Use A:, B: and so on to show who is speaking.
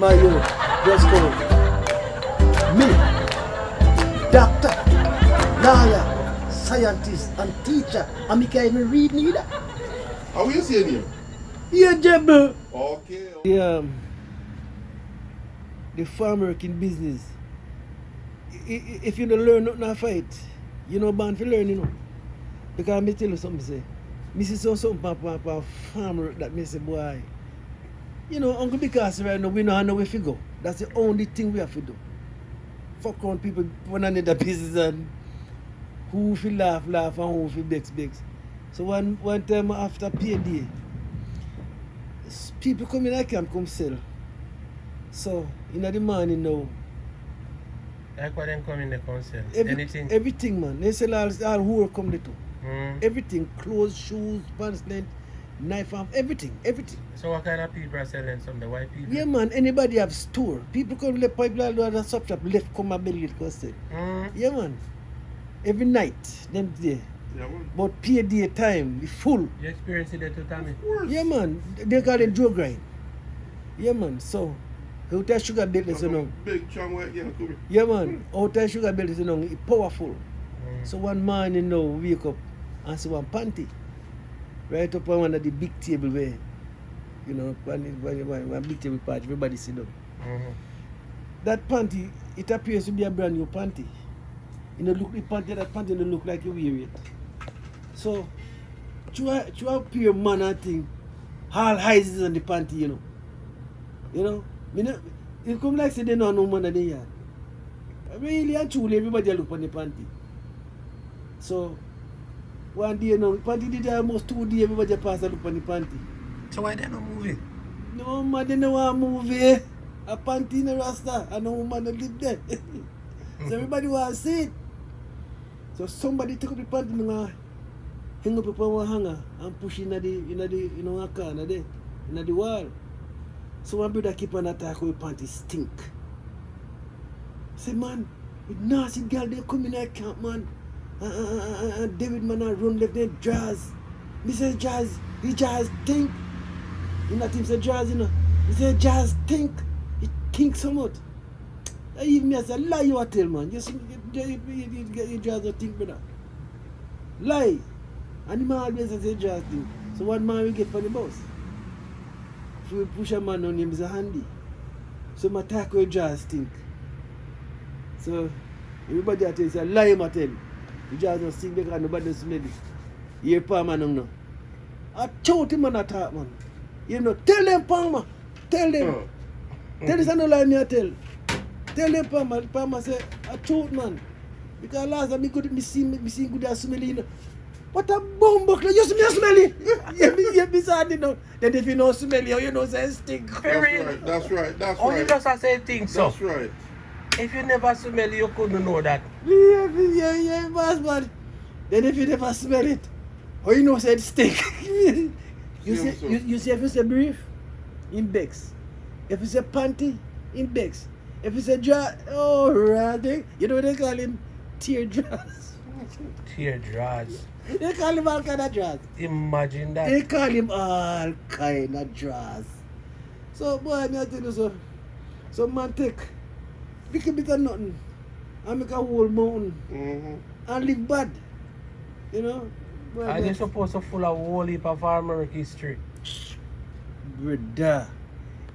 A: My youth, just go. Me, doctor, lawyer, scientist, and teacher. And me can't even read neither.
B: How will you say name?
A: Ageable.
B: Okay.
A: The farm working business. If you don't learn nothing, I fight. You know, born to learn, you know. Because me tell you something, say. Me see something for farm work that me say, boy. You know, Uncle, because right now we don't know where to go. That's the only thing we have to do. Fuck around people when I need a business and who feel laugh, and who feel bex. So one time after payday, people come in, I can't come sell. So in the morning now.
C: Like what them come in the council? Anything?
A: Everything, man. They sell all who come there too. Everything, clothes, shoes, pants, length, knife arm, everything.
C: So what kind of people are selling some? The white people?
A: Yeah, man. Anybody have store. People come left pipe like that shop left come and build it custom. Yeah, man. Every night, them there.
B: Yeah, man.
A: But payday time, be full.
C: You experience it there too, Tommy?
A: Yeah, man. They call it Joe grind. Yeah, man. So, out of sugar business, you know.
B: Big chunk white girl coming.
A: Yeah, man. Out of sugar business, you know, it's powerful. So one morning now, wake up and see one panty. Right up on one of the big table where, you know, one big table part, everybody sit down. That panty, it appears to be a brand new panty. You know, look the panty, that panty don't look like you wear it. So, to appear man and thing, all highs on the panty, you know. You know, it come like say they know no man in the yard. Really and truly, everybody look on the panty. So, one day now, panty did almost 2 days, everybody pass and look on the panty.
C: So why they not moving?
A: No man, they don't want to move here. A panty in a rasta, and no woman don't live there. So everybody want to see it. So somebody took up the panty and hang up upon one hanger and push in a corner there, in the wall. So one brother keep on attack with panty stink. Say man, with nasty girl they come in that camp, man. David man run left their jazz. Me say jazz, he jazz stink. You know him say jazz, you know. He say jazz stink. It stink so much. Even me I say lie you a tell, man. You see you jazz a think, brother. Lie. And the man always say jazz stink. So one man we get for the bus. If we push a man on him is a handy. So my attack with jazz stink. So everybody I tell you say lie him a tell. The jazz don't stink because nobody smell it. Here Palmer no. I told him man attack, man. You know, tell them Palmer. Tell them. Tell this no lie me I tell. Tell them Palmer say I told man. Because last time me see good as smelly, you know. What a bumbuck, you see me smelly. You be sad, you know. Then if you know smelly, you know say stink.
B: That's right.
C: Oh, you just say things so.
B: That's right.
C: If you never smell it, you couldn't know that.
A: Yeah, boss man. Then if you never smell it, how you know say it stink? You see if you say brief, in Bex. If you say panty, in Bex. If you say jar, oh right, you know what they call him? Tear draws.
C: Tear draws.
A: They call him all kind of draws.
C: Imagine that.
A: They call him all kind of draws. So boy, I tell you so. Some man take little bit of nothing and make a whole mountain and live bad. You know?
C: Are they supposed to full of whole heap of farmer history?
A: Brother.